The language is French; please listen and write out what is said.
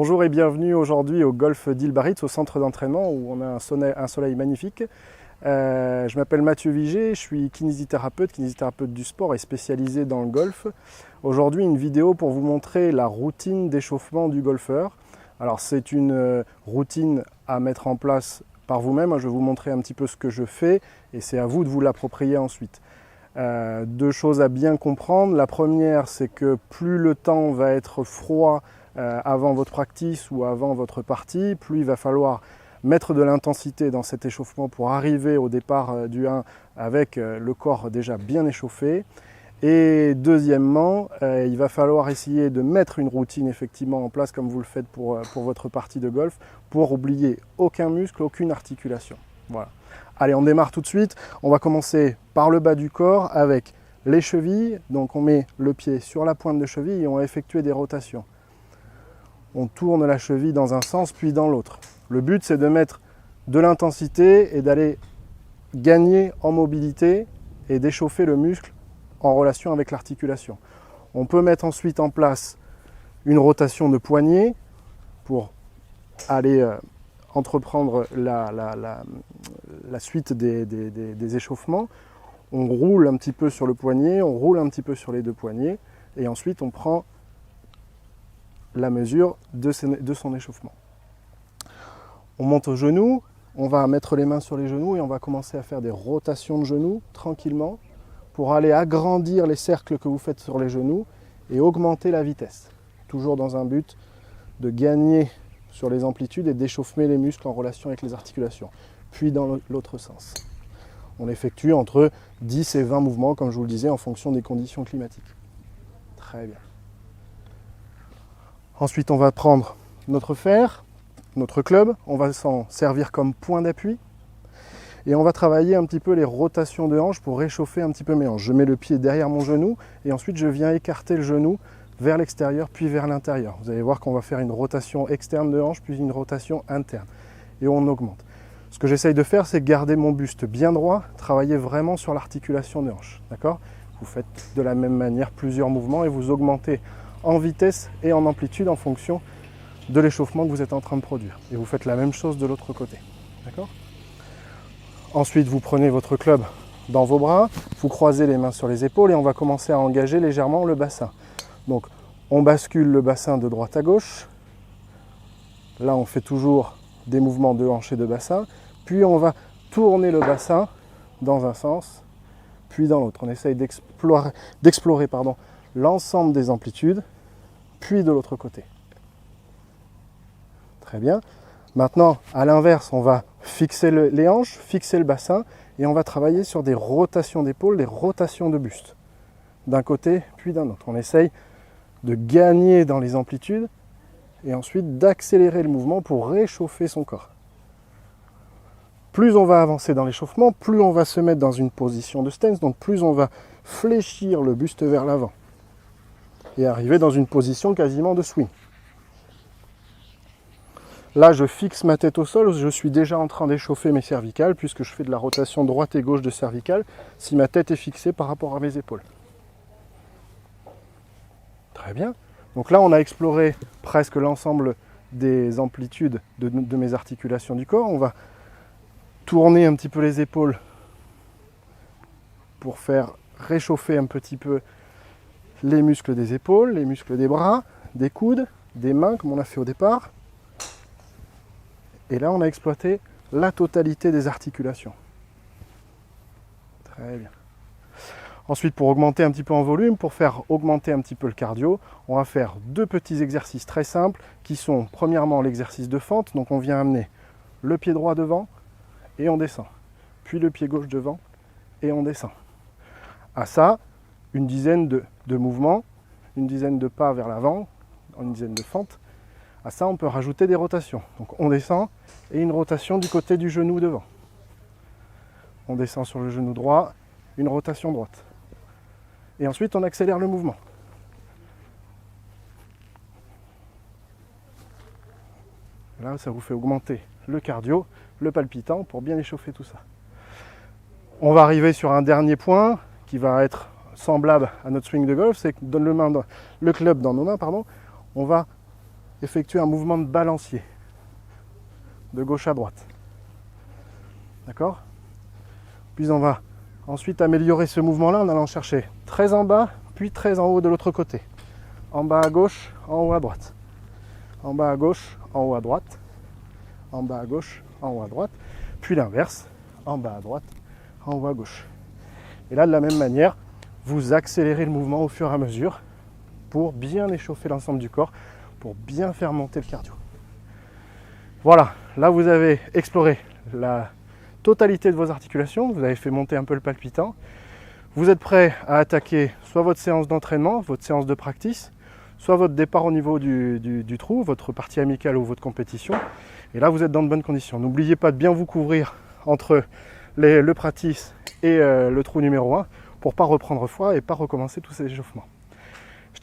Bonjour et bienvenue aujourd'hui au golf d'Île Barritz, au centre d'entraînement où on a un soleil magnifique. Je m'appelle Mathieu Viger, je suis kinésithérapeute du sport et spécialisé dans le golf. Aujourd'hui, une vidéo pour vous montrer la routine d'échauffement du golfeur. Alors c'est une routine à mettre en place par vous-même, je vais vous montrer un petit peu ce que je fais et c'est à vous de vous l'approprier ensuite. Deux choses à bien comprendre. La première, c'est que plus le temps va être froid avant votre practice ou avant votre partie, plus il va falloir mettre de l'intensité dans cet échauffement pour arriver au départ du 1 avec le corps déjà bien échauffé. Et deuxièmement, il va falloir essayer de mettre une routine effectivement en place comme vous le faites pour votre partie de golf pour oublier aucun muscle, aucune articulation. Voilà. Allez, on démarre tout de suite. On va commencer par le bas du corps avec les chevilles. Donc on met le pied sur la pointe de cheville et on va effectuer des rotations. On tourne la cheville dans un sens puis dans l'autre. Le but, c'est de mettre de l'intensité et d'aller gagner en mobilité et d'échauffer le muscle en relation avec l'articulation. On peut mettre ensuite en place une rotation de poignet pour aller entreprendre la suite des échauffements. On roule un petit peu sur le poignet, on roule un petit peu sur les deux poignets et ensuite on prend la mesure de son échauffement. On monte aux genoux, on va mettre les mains sur les genoux et on va commencer à faire des rotations de genoux tranquillement pour aller agrandir les cercles que vous faites sur les genoux et augmenter la vitesse. Toujours dans un but de gagner sur les amplitudes et d'échauffer les muscles en relation avec les articulations. Puis dans l'autre sens. On effectue entre 10 et 20 mouvements, comme je vous le disais, en fonction des conditions climatiques. Très bien. Ensuite, on va prendre notre fer, notre club, on va s'en servir comme point d'appui et on va travailler un petit peu les rotations de hanches pour réchauffer un petit peu mes hanches. Je mets le pied derrière mon genou et ensuite je viens écarter le genou vers l'extérieur puis vers l'intérieur. Vous allez voir qu'on va faire une rotation externe de hanche puis une rotation interne et on augmente. Ce que j'essaye de faire, c'est garder mon buste bien droit, travailler vraiment sur l'articulation des hanches. D'accord ? Vous faites de la même manière plusieurs mouvements et vous augmentez en vitesse et en amplitude en fonction de l'échauffement que vous êtes en train de produire. Et vous faites la même chose de l'autre côté. D'accord ? Ensuite, vous prenez votre club dans vos bras, vous croisez les mains sur les épaules et on va commencer à engager légèrement le bassin. Donc, on bascule le bassin de droite à gauche. Là, on fait toujours des mouvements de hanche et de bassin. Puis, on va tourner le bassin dans un sens, puis dans l'autre. On essaye d'explorer l'ensemble des amplitudes, puis de l'autre côté. Très bien. Maintenant, à l'inverse, on va fixer les hanches, fixer le bassin, et on va travailler sur des rotations d'épaule, des rotations de buste. D'un côté, puis d'un autre. On essaye de gagner dans les amplitudes, et ensuite d'accélérer le mouvement pour réchauffer son corps. Plus on va avancer dans l'échauffement, plus on va se mettre dans une position de stance, donc plus on va fléchir le buste vers l'avant et arriver dans une position quasiment de swing. Là, je fixe ma tête au sol, je suis déjà en train d'échauffer mes cervicales puisque je fais de la rotation droite et gauche de cervicales si ma tête est fixée par rapport à mes épaules. Très bien. Donc là, on a exploré presque l'ensemble des amplitudes de mes articulations du corps. On va tourner un petit peu les épaules pour faire réchauffer un petit peu les muscles des épaules, les muscles des bras, des coudes, des mains comme on a fait au départ. Et là, on a exploité la totalité des articulations. Très bien. Ensuite, pour augmenter un petit peu en volume, pour faire augmenter un petit peu le cardio, on va faire deux petits exercices très simples qui sont premièrement l'exercice de fente. Donc on vient amener le pied droit devant et on descend. Puis le pied gauche devant et on descend. À ça, une dizaine de mouvements, une dizaine de pas vers l'avant, une dizaine de fentes. À ça, on peut rajouter des rotations. Donc on descend et une rotation du côté du genou devant. On descend sur le genou droit, une rotation droite. Et ensuite, on accélère le mouvement. Là, ça vous fait augmenter le cardio, le palpitant pour bien échauffer tout ça. On va arriver sur un dernier point qui va être semblable à notre swing de golf, c'est que donne le club dans nos mains, on va effectuer un mouvement de balancier, de gauche à droite. D'accord? Puis on va ensuite améliorer ce mouvement-là en allant chercher 13 en bas, puis 13 en haut de l'autre côté. En bas à gauche, en haut à droite. En bas à gauche, en haut à droite. En bas à gauche, en haut à droite. Puis l'inverse, en bas à droite, en haut à gauche. Et là, de la même manière, vous accélérez le mouvement au fur et à mesure pour bien échauffer l'ensemble du corps, pour bien faire monter le cardio. Voilà, là vous avez exploré la totalité de vos articulations, vous avez fait monter un peu le palpitant. Vous êtes prêt à attaquer soit votre séance d'entraînement, votre séance de practice, soit votre départ au niveau du trou, votre partie amicale ou votre compétition. Et là, vous êtes dans de bonnes conditions. N'oubliez pas de bien vous couvrir entre le practice et le trou numéro 1 pour ne pas reprendre froid et pas recommencer tous ces échauffements.